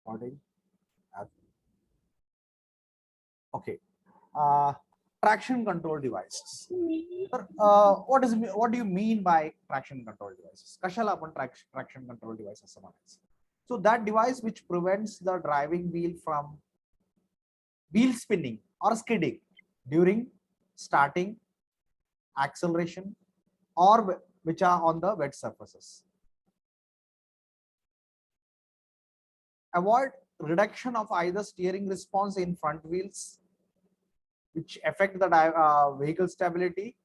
recording. Okay. Uh, Traction control devices. What do you mean by traction control devices? Kashala आपण traction control device असं म्हणायचं. So that device which prevents the driving wheel from wheel spinning or skidding during starting, acceleration, or which are on the wet surfaces. Avoid reduction of either steering response in front wheels, which affect the vehicle stability,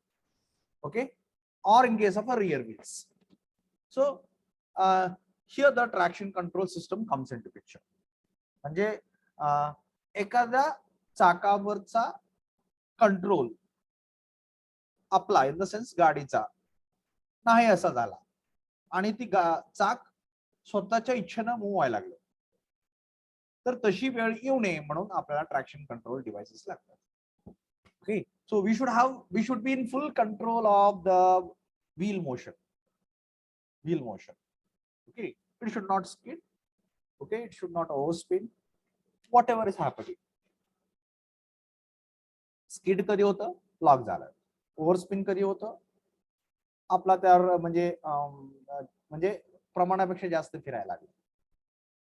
okay, or in case of a rear wheels. So here the traction control system comes into picture. म्हणजे एखाद्या चाकावरचा control आपला in the sense गाडीचा नाही असा झाला आणि ती चाक स्वतःच्या इच्छेनं मूव्ह व्हायला लागलं, तर तशी वेळ येऊ नये म्हणून आपल्याला ट्रॅक्शन कंट्रोल डिव्हाइसेस लागतात. Okay, so we should be in full control of the wheel motion. Okay, it should not skid. Okay, it should not overspin. Whatever is happening. Skid कधी होतं, लॉक झालं. ओव्हरस्पिन कधी होतं, आपला त्यावर म्हणजे प्रमाणापेक्षा जास्त फिरायला लागलं,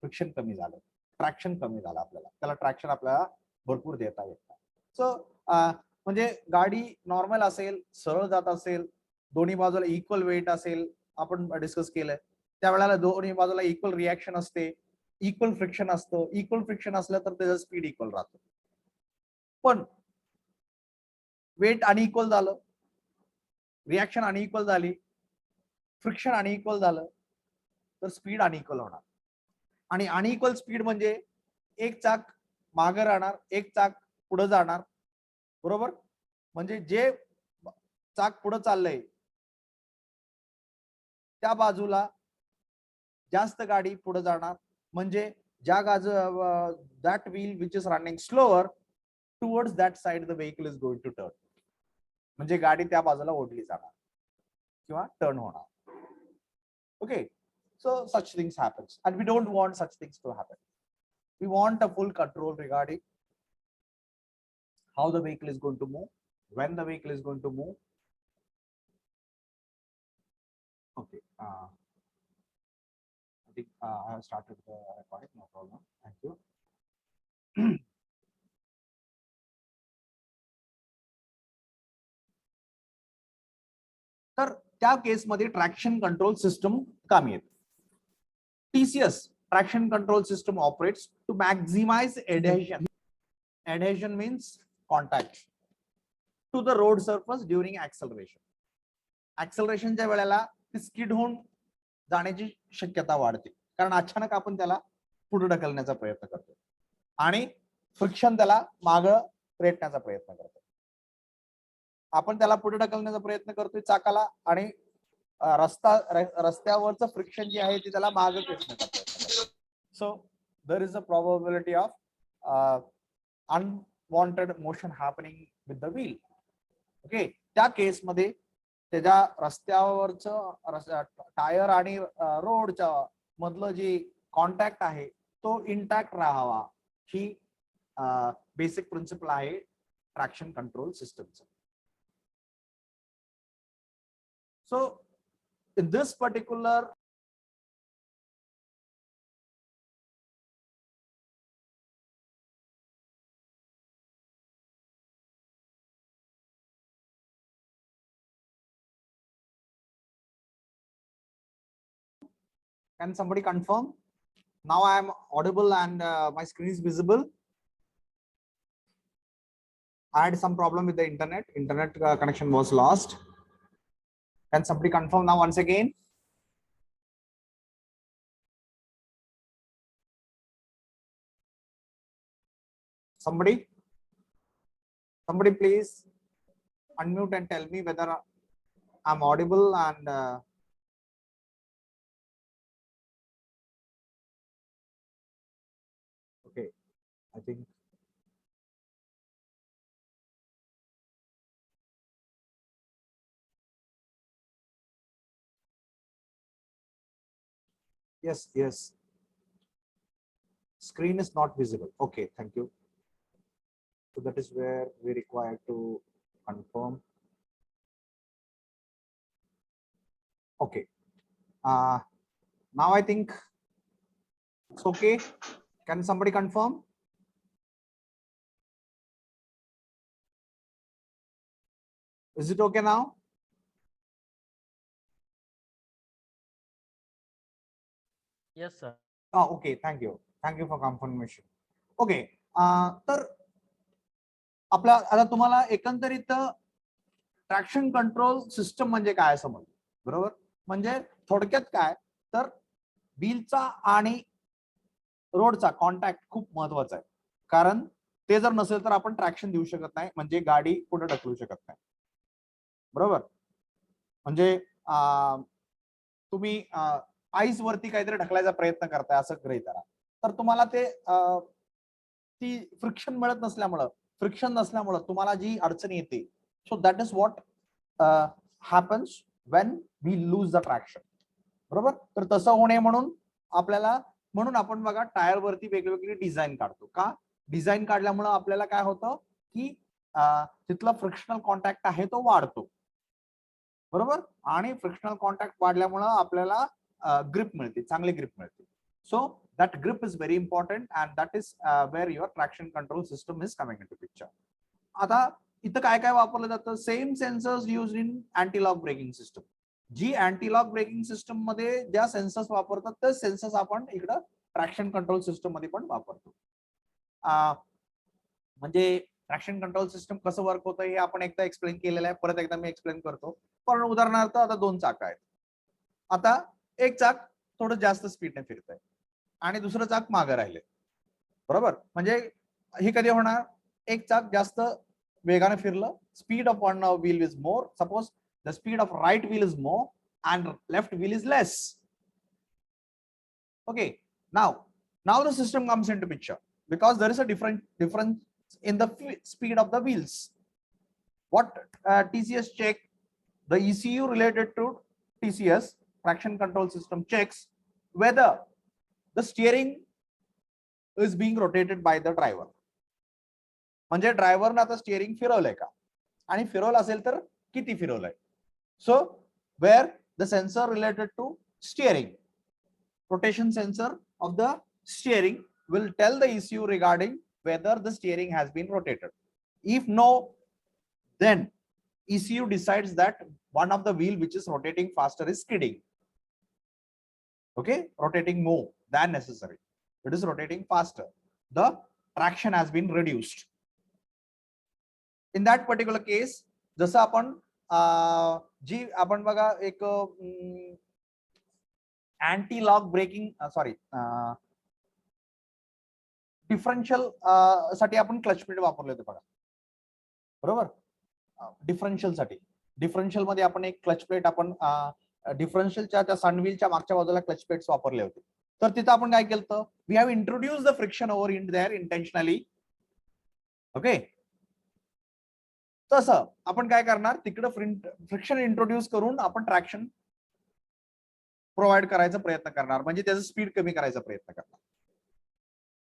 फ्रिक्शन कमी झालं, ट्रॅक्शन कमी झालं, आपल्याला त्याला ट्रॅक्शन आपल्याला भरपूर देता येतं. सो म्हणजे गाडी नॉर्मल असेल, सरळ जात असेल, दोन्ही बाजूला इक्वल वेट असेल, आपण डिस्कस केलंय, त्यावेळेला दोन्ही बाजूला इक्वल रिॲक्शन असते, इक्वल फ्रिक्शन असतं. इक्वल फ्रिक्शन असलं तर त्याचं स्पीड इक्वल राहतं. पण वेट अनइक्वल झालं, रिॲक्शन अनइक्वल झाली, फ्रिक्शन अनइक्वल झालं, तर स्पीड अनइक्वल होणार. आणि अनइक्वल स्पीड म्हणजे एक चाक मागे राहणार, एक चाक पुढे जाणार, बरोबर. म्हणजे जे चाक पुढे चाललंय त्या बाजूला जास्त गाडी पुढे जाणार, म्हणजे ज्या that wheel which is running slower towards that side the vehicle is going to turn. म्हणजे गाडी त्या बाजूला ओढली जाणार किंवा टर्न होणार. Okay, so such things happens and we don't want such things to happen. We want a full control regarding how the vehicle is going to move, when the vehicle is going to move. Okay, I think I have started the recording, no problem. Thank you. तर त्या केसमध्ये traction control system कामी येते. TCS traction control system operates to maximize adhesion. Adhesion means contact to the road surface during acceleration. Acceleration च्या वेळेला ती skid होऊन जाण्याची शक्यता वाढते, कारण अचानक आपण त्याला पुढे ढकलण्याचा प्रयत्न करतो आणि फ्रिक्शन त्याला मागं रेटण्याचा प्रयत्न करतो. आपण त्याला पुढे ढकलण्याचा प्रयत्न करतोय चाकाला, आणि रस्त्यावरचं फ्रिक्शन जे आहे ते त्याला मागं खेचण्याचा प्रयत्न करतो. So there is a probability of unwanted motion happening with the wheel. Okay, त्या केसमध्ये त्याच्या रस्त्यावरचं टायर आणि रोडच्या मधलं जे कॉन्टॅक्ट आहे तो इंटॅक्ट राहावा, ही बेसिक प्रिन्सिपल आहे ट्रॅक्शन कंट्रोल सिस्टमचं. So in this particular can somebody confirm? Now I am audible and my screen is visible. I had some problem with the internet connection was lost. Can somebody confirm now once again? Somebody please unmute and tell me whether I'm audible and okay, I think yes. Screen is not visible. Okay, thank you. So that is where we require to confirm. Okay. Now I think it's okay. Can somebody confirm? Is it okay now? Yes, sir. Okay, thank you. Thank you for confirmation. Okay. तर आपला आता तुम्हाला एकंदरीत traction control system म्हणजे काय समजलं, बरोबर? म्हणजे थोडक्यात काय तर व्हीलचा आणि रोडचा कॉन्टॅक्ट खूप महत्वाचा आहे, कारण ते जर नसेल तर आपण ट्रॅक्शन देऊ शकत नाही, म्हणजे गाडी पुढे ढकलू शकत नाही, बरोबर? म्हणजे तुम्ही आईस वरती काहीतरी ढकलायचा प्रयत्न करताय असं गृहीत धरा, तर तुम्हाला ते ती फ्रिक्शन मिळत नसल्यामुळं, फ्रिक्शन नसल्यामुळं तुम्हाला जी अडचण येते, so that is what happens when we lose the traction, बरोबर? तर तसं होणे म्हणून आपल्याला, म्हणून आपण बघा टायर वरती वेगवेगळी डिझाईन काढतो. का डिझाईन काढल्यामुळं आपल्याला काय होतं की तिथला फ्रिक्शनल कॉन्टॅक्ट आहे तो वाढतो, बरोबर? आणि फ्रिक्शनल कॉन्टॅक्ट वाढल्यामुळं आपल्याला ग्रिप मिळते, चांगली ग्रिप मिळते. सो that grip is very important and that is where your traction control system is coming into picture. आता इथं काय काय वापरलं जातं? Same sensors use in anti lock braking system. जी अँटी लॉक ब्रेकिंग सिस्टम मध्ये ज्या सेन्सर्स वापरतात ते सेन्सर्स आपण इकडं ट्रॅक्शन कंट्रोल सिस्टम मध्ये पण वापरतो. म्हणजे ट्रॅक्शन कंट्रोल सिस्टम कसं वर्क होतं हे आपण एकदा एक्सप्लेन केलेलं आहे, परत एकदा मी एक्सप्लेन करतो. पण उदाहरणार्थ आता दोन चाक आहेत, आता एक चाक थोडं जास्त स्पीडने फिरतंय आणि दुसरं चाक मागे राहिले, बरोबर? म्हणजे हे कधी होणार? एक चाक जास्त वेगाने फिरलं, speed of one wheel is more, suppose the speed of right wheel is more and left wheel is less. Okay, now the system comes into picture because there is a difference in the speed of the wheels. What TCS check, the ECU related to TCS traction control system checks whether the steering is being rotated by the driver. म्हणजे ड्रायव्हरने आता steering फिरवलंय का, आणि फिरवलं असेल तर किती फिरवलंय. So where the sensor related to steering, rotation sensor of the steering will tell the ECU regarding whether the steering has been rotated. If no, then ECU decides that one of the wheel which is rotating faster is skidding. Okay, rotating more than necessary. It is rotating faster. The traction has been reduced. In that particular case, जसं आपण जी आपण बघा एक anti lock breaking differential साठी आपण clutch plate वापरले होते बघा, बरोबर? डिफरन्शियल साठी, डिफरन्शियल मध्ये आपण एक क्लच प्लेट, आपण डिफरन्शियलच्या त्या सनव्हीलच्या मागच्या बाजूला क्लच प्लेट्स वापरले होते. तर तिथं आपण काय केलं? We have introduce the friction over in there intentionally. Okay, तसं आपण काय करणार, तिकडे फ्रिक्शन इंट्रोड्यूस करून आपण ट्रॅक्शन प्रोव्हाइड करायचा प्रयत्न करणार, म्हणजे त्याचं स्पीड कमी करायचा प्रयत्न करणार,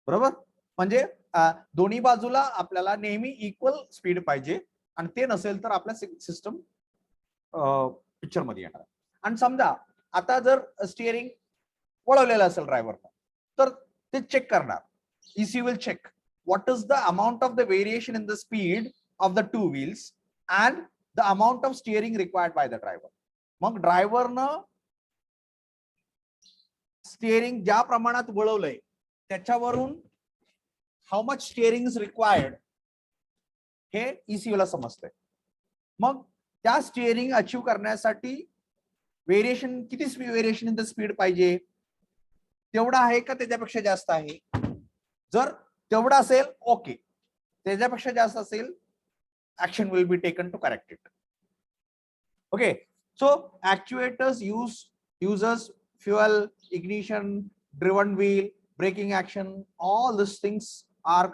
बरोबर? म्हणजे दोन्ही बाजूला आपल्याला नेहमी इक्वल स्पीड पाहिजे, आणि ते नसेल तर आपल्या सिस्टम पिक्चर मध्ये येणार. आणि समजा आता जर स्टिअरिंग वळवलेलं असेल ड्रायव्हरला, तर ते चेक करणार, ECU will check what is the amount of the variation in the speed of the two wheels and the amount of steering required by the driver. मग ड्रायव्हरनं स्टिअरिंग ज्या प्रमाणात वळवलंय त्याच्यावरून how much steering is required हे ECU ला समजतंय. मग त्या स्टिअरिंग अचीव करण्यासाठी व्हेरिएशन, किती व्हेरिएशन इन द स्पीड पाहिजे, तेवढा आहे का त्याच्यापेक्षा जास्त आहे? जर तेवढा असेल ओके, त्याच्यापेक्षा जास्त असेल action will be taken to correct it. Okay, so actuators uses fuel, ignition, driven wheel, braking action, all these things are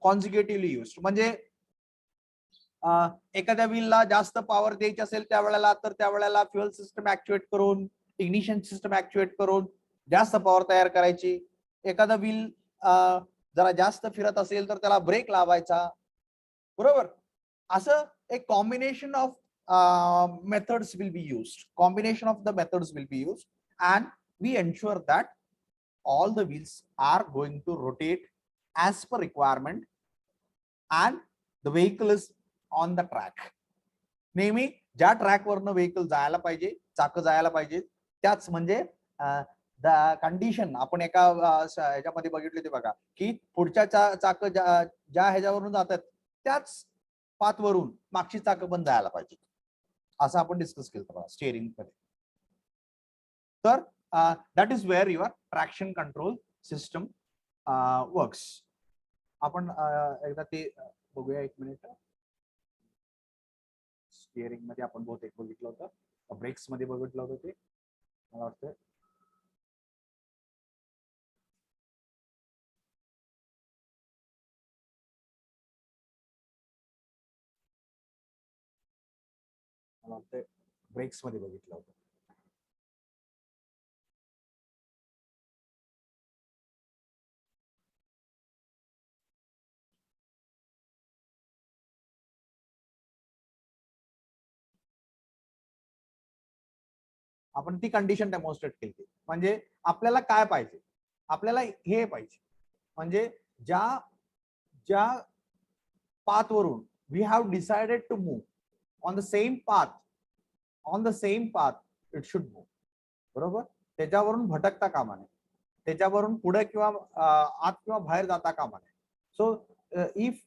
consecutively used. म्हणजे एखाद्या व्हीलला जास्त पॉवर द्यायची असेल त्यावेळेला, तर त्यावेळेला फ्युएल सिस्टम ऍक्च्युएट करून, इग्निशन सिस्टम ऍक्च्युएट करून जास्त पॉवर तयार करायची. एखादा व्हील जरा जास्त फिरत असेल तर त्याला ब्रेक लावायचा, बरोबर. असं एक combination of methods will be used. Combination of the methods will be used, and we ensure that all the wheels are going to rotate as per requirement, and the vehicle is on the track. नेहमी ज्या track वरनं vehicle जायला पाहिजे, चाक जायला पाहिजे, त्याच म्हणजे condition आपण एका ह्याच्यामध्ये बघितले ते बघा, की पुढच्या चाक ज्या ह्याच्यावरून जातात त्याच पाथवरून मागची चाक पण जायला पाहिजे, असं आपण डिस्कस केलं बघा स्टिअरिंग मध्ये. तर that is wear your traction control system works. आपण एकदा ते बघूया, एक मिनिट. स्टिअरिंग मध्ये आपण बहुतेक बघितलं होतं, ब्रेक्स मध्ये बघितलं होतं ते मला वाटतं. मला वाटतं ब्रेक्स मध्ये बघितलं होतं. आपण ती कंडिशन डेमॉन्स्ट्रेट केली. म्हणजे आपल्याला काय पाहिजे, आपल्याला हे पाहिजे, म्हणजे ज्या ज्या पाथवरून we have decided to move on the same path it should move, बरोबर. त्याच्यावरून भटकता कामा नये, त्याच्यावरून पुढे किंवा आत किंवा बाहेर जाता कामा नये. So if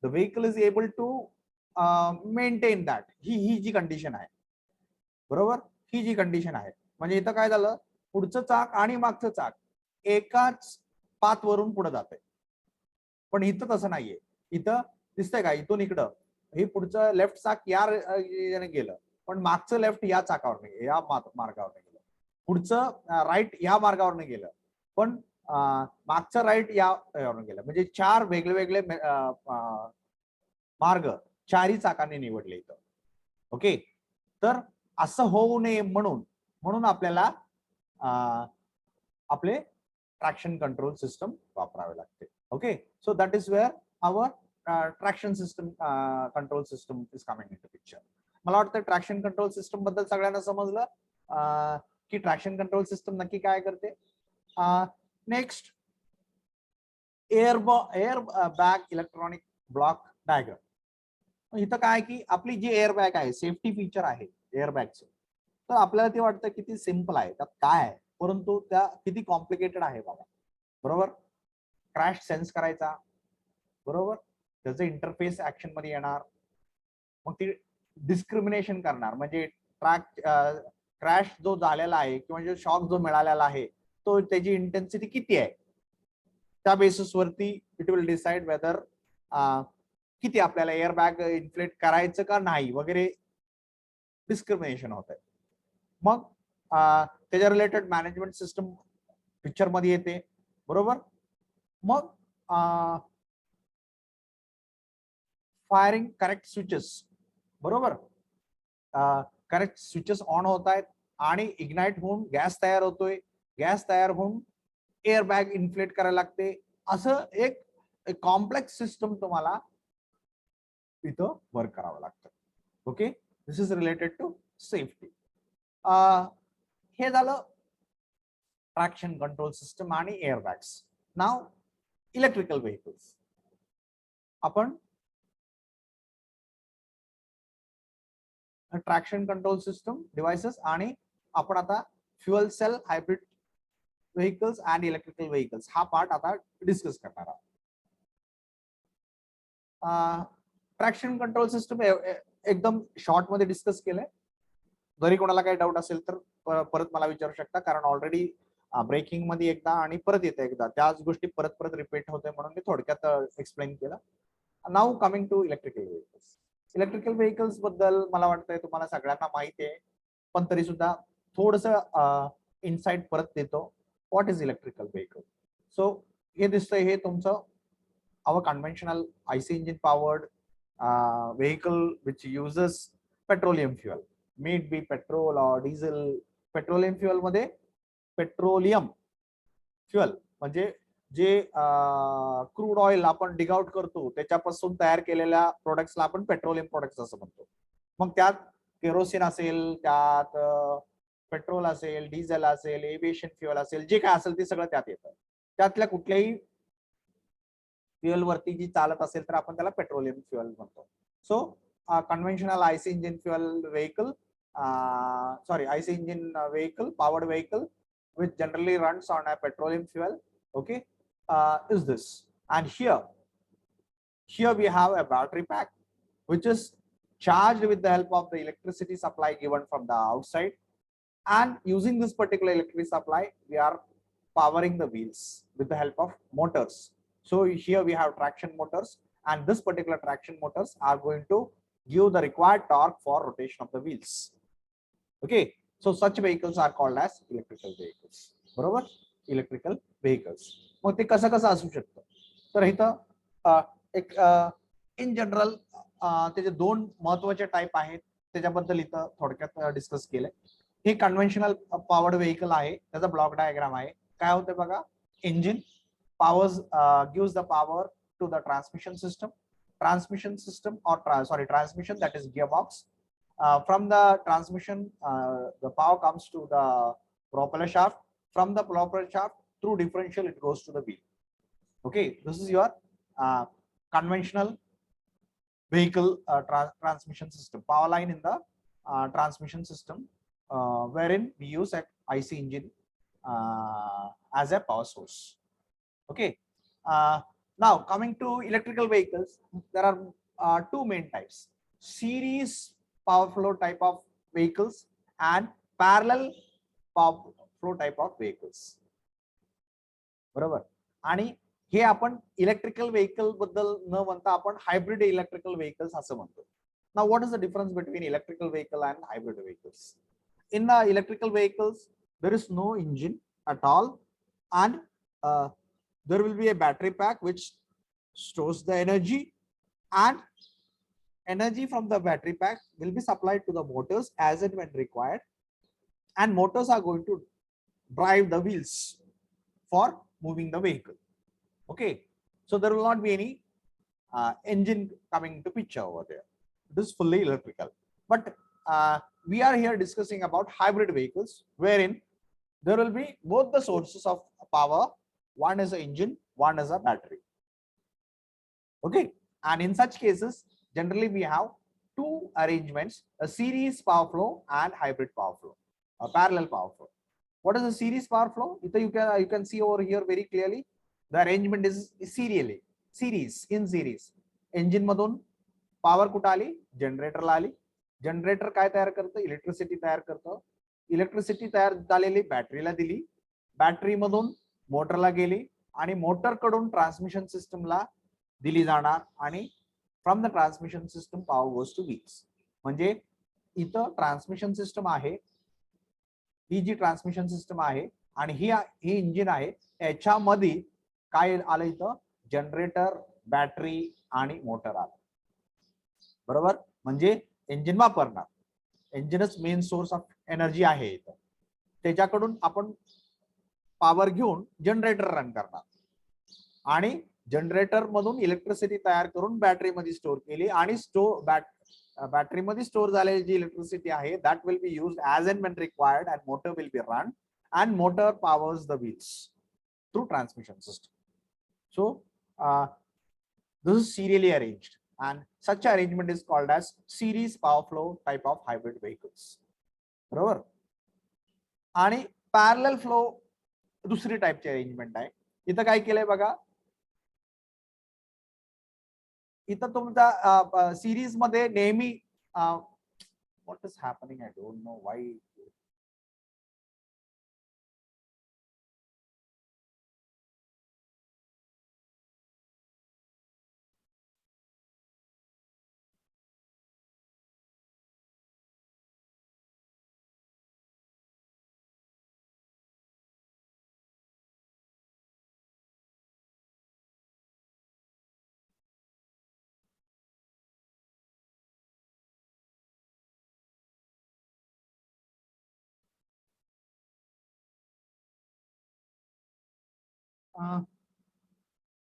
the vehicle is able to maintain that, ही जी कंडिशन आहे, बरोबर, ही जी कंडिशन आहे. म्हणजे इथं काय झालं, पुढचं चाक आणि मागचं चाक एकाच पाथवरून पुढे जाते, पण इथं तसं नाहीये. इथं दिसतंय का, इथून इकडं हे पुढचं लेफ्ट चाक या गेलं, पण मागचं लेफ्ट या चाकावर नाही, या मार्गावर गेलं. पुढचं राईट या मार्गावर गेलं, पण मागचं राईट या गेलं. म्हणजे चार वेगळे मार्ग चारही चाकांनी निवडले इथं. ओके. तर असं होऊ नये म्हणून आपल्याला आपले ट्रॅक्शन कंट्रोल सिस्टम वापरावे लागते. Okay. So that is where our traction system control system is coming in the picture. मला वाटतं ट्रॅक्शन कंट्रोल सिस्टम बद्दल सगळ्यांना समजलं की ट्रॅक्शन कंट्रोल सिस्टम नक्की काय करते. Next, air bag electronic block diagram. इथं काय की आपली जी एअर बॅग आहे, सेफ्टी फीचर आहे एअर बॅगचं, तर आपल्याला ते वाटतं किती सिम्पल आहे, त्यात काय आहे, परंतु त्या किती कॉम्प्लिकेटेड आहे बाबा, बरोबर. क्रॅश सेन्स करायचा, बरोबर, त्याचं इंटरफेस ऍक्शन मध्ये येणार, मग ती डिस्क्रिमिनेशन करणार, म्हणजे क्रॅश जो झालेला आहे किंवा जो शॉक जो मिळालेला आहे तो त्याची इंटेन्सिटी किती आहे, त्या बेसिसवरती इट विल डिसाइड वेदर किती आपल्याला एअर बॅग इन्फ्लेट करायचं का नाही वगैरे डिस्क्रिमिनेशन होत आहे. मग त्याच्या रिलेटेड मॅनेजमेंट सिस्टम पिक्चर मध्ये येते, बरोबर. मग फायरिंग करेक्ट स्विचेस, बरोबर, करेक्ट स्विचेस ऑन होत आहेत आणि इग्नाइट होऊन गॅस तयार होतोय, गॅस तयार होऊन एअर बॅग इन्फ्लेट करायला लागते. असं एक कॉम्प्लेक्स सिस्टम तुम्हाला इथं वर्क करावं लागतं. Okay. This is related to safety. हे झालं ट्रॅक्शन कंट्रोल सिस्टम आणि air bags. Now electrical vehicles. आपण ट्रॅक्शन कंट्रोल सिस्टम डिव्हाइसेस आणि आपण आता fuel cell hybrid vehicles and electrical vehicles हा पार्ट आता डिस्कस करणार आहोत. ट्रॅक्शन कंट्रोल सिस्टम एकदम शॉर्ट मध्ये डिस्कस केलंय. जरी कोणाला काही डाऊट असेल तर परत मला विचारू शकता, कारण ऑलरेडी ब्रेकिंग मध्ये एकदा आणि परत येते एकदा, त्याच गोष्टी परत परत रिपीट होते म्हणून मी थोडक्यात एक्सप्लेन केलं. Now coming to electrical vehicles. Electrical vehicles बद्दल मला वाटतंय तुम्हाला सगळ्यांना माहिती आहे, पण तरी सुद्धा थोडस इनसाइट परत देतो. What is electrical vehicle. So हे दिसतंय, हे तुमचं our conventional IC engine powered vehicle which uses petroleum fuel, may it be petrol or diesel. Petroleum fuel मध्ये पेट्रोलियम फ्युअल म्हणजे जे क्रूड ऑइल आपण डिग आउट करतो त्याच्यापासून तयार केलेल्या प्रोडक्ट्सला आपण पेट्रोलियम प्रोडक्ट्स असं म्हणतो. मग त्यात केरोसिन असेल, त्यात पेट्रोल असेल, डिझेल असेल, एव्हिएशन फ्युअल असेल, जे काय असेल ते सगळं त्यात येतं. त्यातल्या कुठल्याही फ्युअल वरती जी चालत असेल तर आपण त्याला पेट्रोलियम फ्युअल म्हणतो. सो कन्व्हेन्शनल आयसी इंजिन फ्युअल व्हेकल, आयसी engine vehicle, powered vehicle which generally runs on a petroleum fuel, okay, is this. And here we have a battery pack which is charged with the help of the electricity supply given from the outside, and using this particular electricity supply we are powering the wheels with the help of motors. So here we have traction motors, and this particular traction motors are going to give the required torque for rotation of the wheels. Okay, so such vehicles are called as electrical vehicles. बरोबर, electrical vehicles. मग ते कसं कसं असू शकतं, तर इथं एक in general त्याचे दोन महत्वाचे टाईप आहेत, त्याच्याबद्दल इथं थोडक्यात डिस्कस केलंय. हे कन्व्हेन्शनल पॉवर्ड व्हेकल आहे, त्याचा ब्लॉक डायग्राम आहे. काय होतं बघा, engine powers gives the power to the transmission system, transmission, that is gearbox. From the transmission, the power comes to the propeller shaft. From the propeller shaft through differential it goes to the wheel. Okay, this is your conventional vehicle transmission system, power line in the transmission system, wherein we use an IC engine as a power source. Okay, now coming to electrical vehicles, there are two main types: series power flow type of vehicles and parallel power flow type of vehicles. बरोबर. आणि हे आपण electrical vehicle बद्दल न म्हणता आपण hybrid electrical vehicles असं म्हणतो. Now what is the difference between electrical vehicle and hybrid vehicles? In the electrical vehicles there is no engine at all, and there will be a battery pack which stores the energy, and energy from the battery pack will be supplied to the motors as and when required, and motors are going to drive the wheels for moving the vehicle. Okay, so there will not be any engine coming into picture over there. It is fully electrical. But we are here discussing about hybrid vehicles, wherein there will be both the sources of power. One is an engine, one is a battery. Okay, and in such cases generally we have two arrangements: a series power flow and hybrid power flow, a parallel power flow. What is a series power flow? You can see over here very clearly. The arrangement is series, in series. Engine मधून power कुठं आली, जनरेटरला आली. Generator काय तयार करतं, electricity तयार करतं. इलेक्ट्रिसिटी तयार झालेली बॅटरीला दिली, बॅटरी मधून मोटरला गेली, आणि मोटर कडून ट्रान्समिशन सिस्टमला दिली जाणार, आणि from the transmission system power goes two wheels. म्हणजे इथं ट्रान्समिशन सिस्टम आहे, ही जी ट्रान्समिशन सिस्टम आहे, आणि ही इंजिन आहे. याच्यामध्ये काय आलं, इथं जनरेटर, बॅटरी आणि मोटर आलं. बरोबर, म्हणजे इंजिन वापरणार, इंजिनच मेन सोर्स ऑफ एनर्जी आहे इथं, त्याच्याकडून आपण पॉवर घेऊन जनरेटर रन करणार, आणि जनरेटर मधून इलेक्ट्रिसिटी तयार करून बॅटरी मध्ये स्टोअर केली, आणि बॅटरी मध्ये स्टोअर झालेली जी इलेक्ट्रिसिटी आहे that will be used as and when required, and motor will be run, and motor powers the wheels through transmission system. So this is serially arranged, and such arrangement is called as series power flow type of hybrid vehicles. बरोबर. आणि parallel flow दुसरी टाइपची arrangement आहे. इथं काय केलंय बघा, इथं तुमचा सिरीज मध्ये नेहमी what is happening, I don't know why.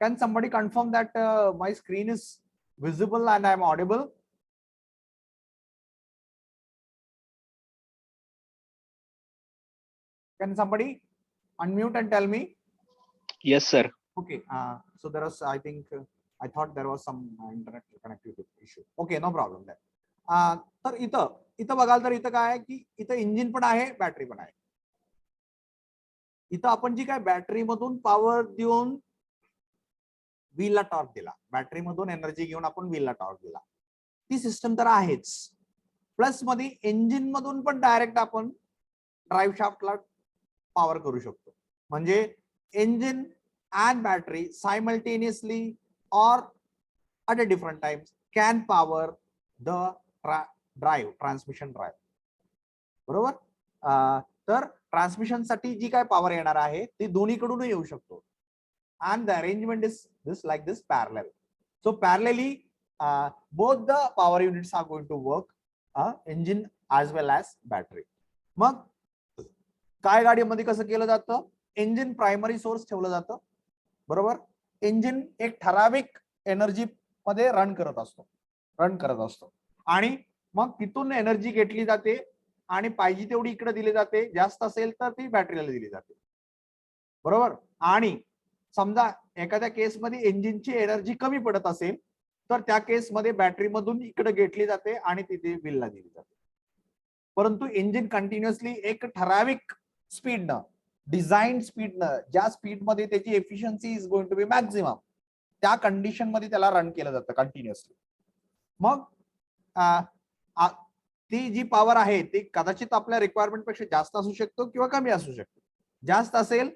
Can somebody confirm that my screen is visible and I am audible? Can somebody unmute and tell me? Yes, sir. Okay. So there was, I think, I thought there was some internet connectivity issue. Okay, no problem there. तर इथं बघाल तर इथं काय आहे की इथं engine पण आहे, बॅटरी पण आहे. इथं आपण जी काय बॅटरी मधून पॉवर देऊन व्हीलला टॉर्क दिला, बॅटरी मधून एनर्जी घेऊन आपण व्हीलला टॉर्क दिला, ती सिस्टम तर आहेच. प्लस मध्ये इंजिन मधून पण डायरेक्ट आपण ड्राईव्ह शाफ्टला पॉवर करू शकतो. म्हणजे engine and battery simultaneously or at a different times can power the transmission drive. बरोबर. तर ट्रान्समिशन साठी जी काय पॉवर येणार आहे ती दोन्हीकडून येऊ शकतो. and the arrangement is this like this parallel. So parallelly both the power units are going to work, engine as well as battery. मग काय गाडीमध्ये कसं केलं जातं, इंजिन प्रायमरी सोर्स ठेवलं जातं. बरोबर. इंजिन एक ठराविक एनर्जी मध्ये रन करत असतो आणि मग तिथून एनर्जी घेतली जाते आणि पाहिजे तेवढी इकडे दिली जाते. जास्त असेल तर ती बॅटरीला दिली जाते. बरोबर. आणि समजा एखाद्या केसमध्ये इंजिनची एनर्जी कमी पडत असेल तर त्या केसमध्ये बॅटरी मधून इकडे घेतली जाते आणि तिथे व्हीलला दिली जाते. परंतु इंजिन कंटिन्युअसली एक ठराविक स्पीडनं, डिझाईन स्पीडनं, ज्या स्पीड मध्ये त्याची efficiency is going to be maximum, त्या कंडिशन मध्ये त्याला रन केलं जातं कंटिन्युअसली. मग ती जी पॉवर आहे ती कदाचित आपल्या रिक्वायरमेंट पेक्षा जास्त असू शकतो किंवा कमी असू शकतो. जास्त असेल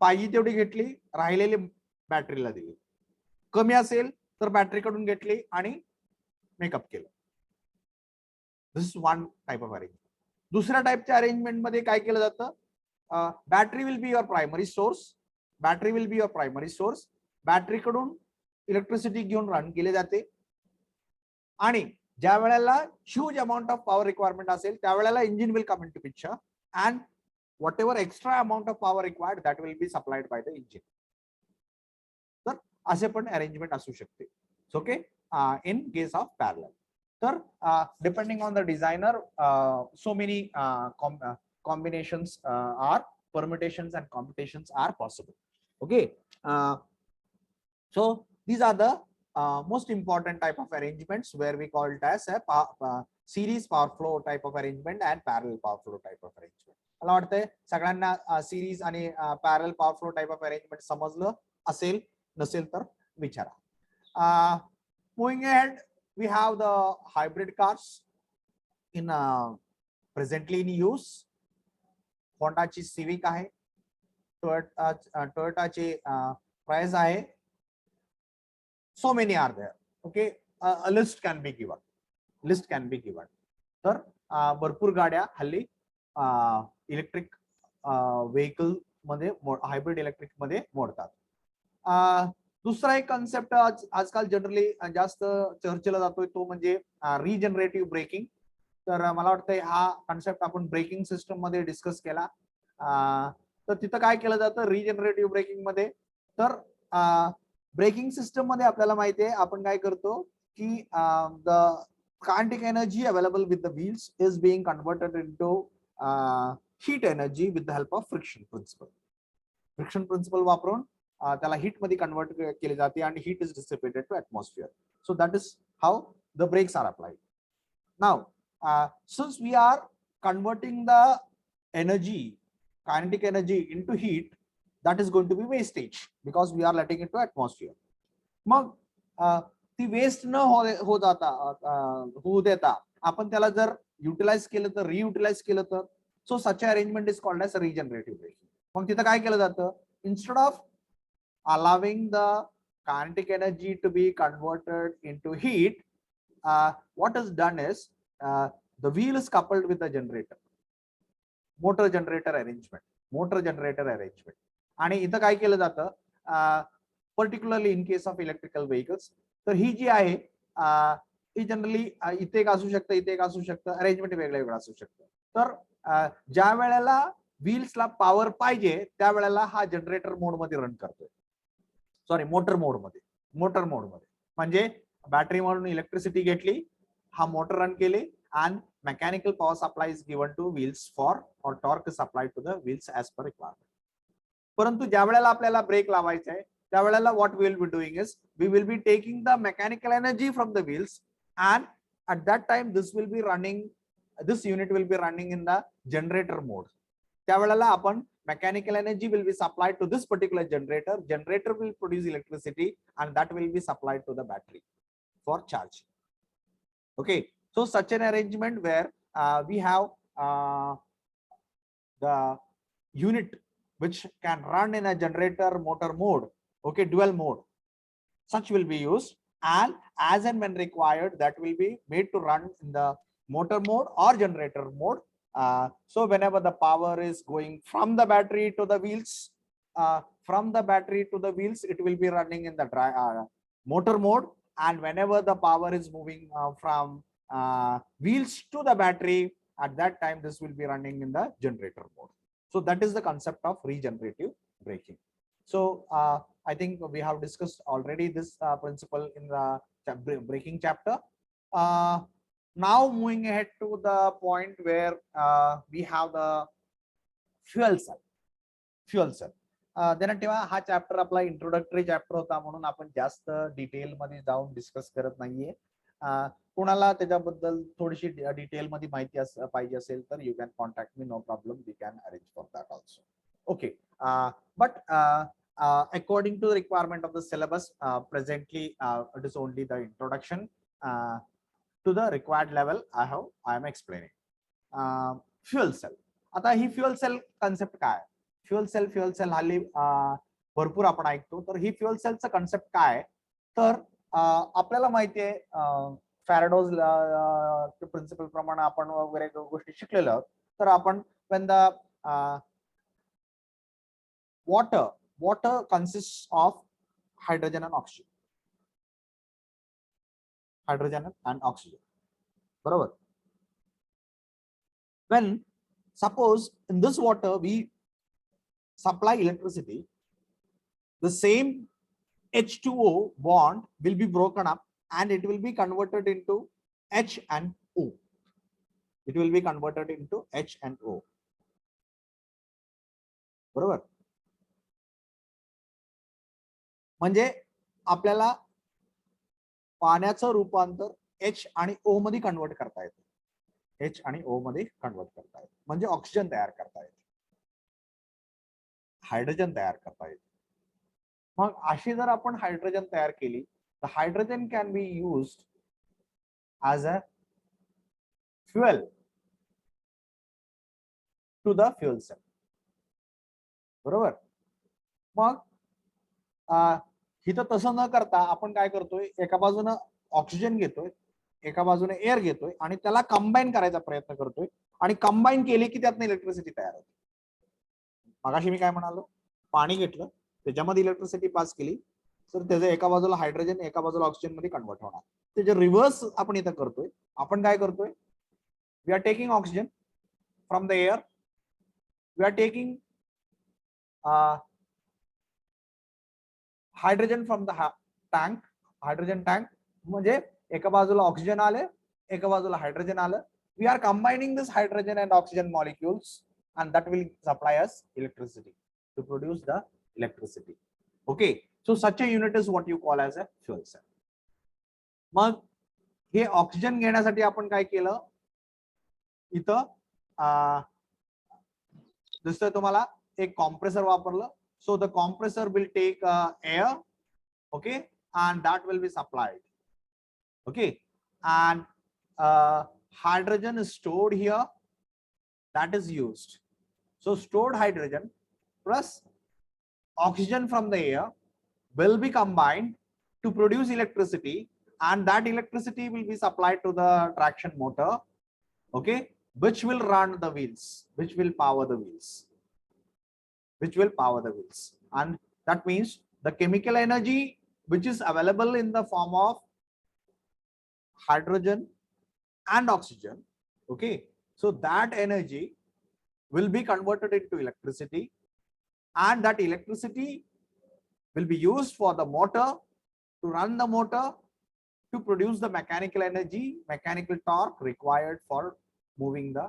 पाहिजे तेवढी घेतली, राहिलेली बॅटरीला दिली. कमी असेल तर बॅटरीकडून घेतली आणि मेकअप केलं. This is one type of arrangement. दुसऱ्या टाइपच्या अरेंजमेंट मध्ये काय केलं जातं, battery will be your primary source. Battery कडून इलेक्ट्रिसिटी घेऊन रन केले जाते आणि ज्या वेळेला huge amount of power requirement असेल त्यावेळेला engine will come into picture and what ever extra amount of power required that will be supplied by the engine. तर असे पण अरेंजमेंट असू शकते. Okay. In case of parallel. तर depending on the designer so many combinations are permutations and combinations are possible. Okay. So these are the most important type of arrangements where we call it as a series power flow type of arrangement and parallel power flow type of arrangement. मला वाटतंय सगळ्यांना series आणि parallel power flow type of arrangement समजलं असेल, नसेल तर विचारा. Moving ahead, we have the hybrid cars in presently in use. होंडाची सिविक आहे, टोयोटाची प्राइस आहे. So many are there. Okay. List can be given. तर भरपूर गाड्या हल्ली इलेक्ट्रिक व्हेकल मध्ये, हायब्रिड इलेक्ट्रिक मध्ये मोडतात. दुसरा एक कन्सेप्ट आजकाल जनरली जास्त चर्चेला जातोय तो म्हणजे रिजनरेटिव्ह ब्रेकिंग. तर मला वाटतं हा कन्सेप्ट आपण ब्रेकिंग सिस्टम मध्ये डिस्कस केला. तर तिथं काय केलं जातं रिजनरेटिव्ह ब्रेकिंग मध्ये, तर ब्रेकिंग सिस्टम मध्ये आपल्याला माहिती आहे आपण काय करतो की the kinetic energy available with the wheels is being converted into heat energy with the help of friction principle वापरून त्याला हीट मध्ये कन्वर्ट केले जाते आणि heat is dissipated to atmosphere. So that is how the brakes are applied. Now since we are converting the energy, kinetic energy into heat, that is going to be wastage because we are letting it to atmosphere. मग ती waste न होऊ देता आपण त्याला जर utilise केलं तर, reutilise केलं तर, so such arrangement is called as regenerative braking. मग तिथं काय केलं जातं, instead of allowing the kinetic energy to be converted into heat, what is done is the wheel is coupled with the generator, motor generator arrangement. आणि इथं काय केलं जातं particularly in case of electrical vehicles, तर ही जी आहे ही generally इथे एक असू शकतं, इथे एक असू शकतं, अरेंजमेंट वेगळं असू शकतं. तर ज्या वेळेला व्हील्सला पॉवर पाहिजे त्यावेळेला हा जनरेटर मोड मध्ये रन करतोय, सॉरी मोटर मोड मध्ये म्हणजे बॅटरी मधून इलेक्ट्रिसिटी घेतली, हा मोटर रन केली and mechanical power supply is given to wheels for or torque is supplied to the wheels as per requirement. परंतु ज्या वेळेला आपल्याला ब्रेक लावायचा आहे त्यावेळेला what we will be doing is we will be taking the mechanical energy from the wheels and at that time this unit will be running in the generator mode. त्यावेळेला आपण mechanical energy will be supplied to this particular generator will produce electricity and that will be supplied to the battery for charge. Okay, so such an arrangement where we have the unit which can run in a generator motor mode, okay, dual mode, such will be used, and as and when required that will be made to run in the motor mode or generator mode. So whenever the power is going from the battery to the wheels, it will be running in the motor mode, and whenever the power is moving from wheels to the battery, at that time this will be running in the generator mode. So that is the concept of regenerative braking. So I think we have discussed already this principle in the braking chapter. Now moving ahead to the point where we have the fuel cell. तेव्हा हा chapter आपला introductory chapter होता म्हणून आपण जास्त detail मध्ये जाऊन discuss करत नाहीये. कोणाला त्याच्याबद्दल थोडीशी डिटेल मध्ये माहिती पाहिजे असेल तर you can contact me, no problem, we can arrange for that also. Okay, but according to the requirement of the syllabus, presently it is only the introduction to the required level I am explaining. Fuel cell. आता ही fuel cell concept काय? Fuel cell हल्ली भरपूर आपण ऐकतो. तर ही fuel सेलचं concept काय? तर आपल्याला माहिती आहे फॅराडोज प्रिन्सिपल प्रमाणे आपण वगैरे गोष्टी शिकलेलो आहोत. तर आपण when the water consists of hydrogen and oxygen. बरोबर. When suppose in this water we supply electricity, the same H2O bond will be broken up and it will be converted into H and O. It will be converted into H and O. बरोबर. म्हणजे आपल्याला पाण्याचं रूपांतर H आणि O मध्ये convert करता येतं. H आणि O मध्ये कन्वर्ट करता येतं. म्हणजे ऑक्सिजन तयार करता येतं, हायड्रोजन तयार करता येतं. मग अशी जर आपण हायड्रोजन तयार केली तर hydrogen can be used as a fuel to the fuel cell. बरोबर. मग इथं तसं न करता आपण काय करतोय, एका बाजूने ऑक्सिजन घेतोय, एका बाजूने एअर घेतोय आणि त्याला कंबाईन करायचा प्रयत्न करतोय आणि कंबाईन केले की त्यातनं इलेक्ट्रिसिटी तयार होते. मगाशी मी काय म्हणालो, पाणी घेतलं त्याच्यामध्ये इलेक्ट्रिसिटी पास केली तर त्याचं एका बाजूला हायड्रोजन एका बाजूला ऑक्सिजन मध्ये कन्वर्ट होणार. त्याचे रिव्हर्स आपण इथं करतोय. आपण काय करतोय, we are taking oxygen from the air, we are taking hydrogen from the tank, hydrogen tank, म्हणजे एका बाजूला ऑक्सिजन आले एका बाजूला हायड्रोजन आलं. We are combining this hydrogen and oxygen molecules and that will supply us electricity to produce the electricity. Okay, so such a unit is what you call as a fuel cell. मग हे oxygen घेण्यासाठी आपण काय केलं, इथं दिसतंय तुम्हाला एक कॉम्प्रेसर वापरलं. So the compressor will take air, okay, and that will be supplied. Okay, and hydrogen is stored here, that is used. So stored hydrogen plus oxygen from the air will be combined to produce electricity, and that electricity will be supplied to the traction motor, okay, which will run the wheels, which will power the wheels. And that means the chemical energy which is available in the form of hydrogen and oxygen, okay, so that energy will be converted into electricity, and that electricity will be used for the motor to run the motor to produce the mechanical energy, mechanical torque required for moving the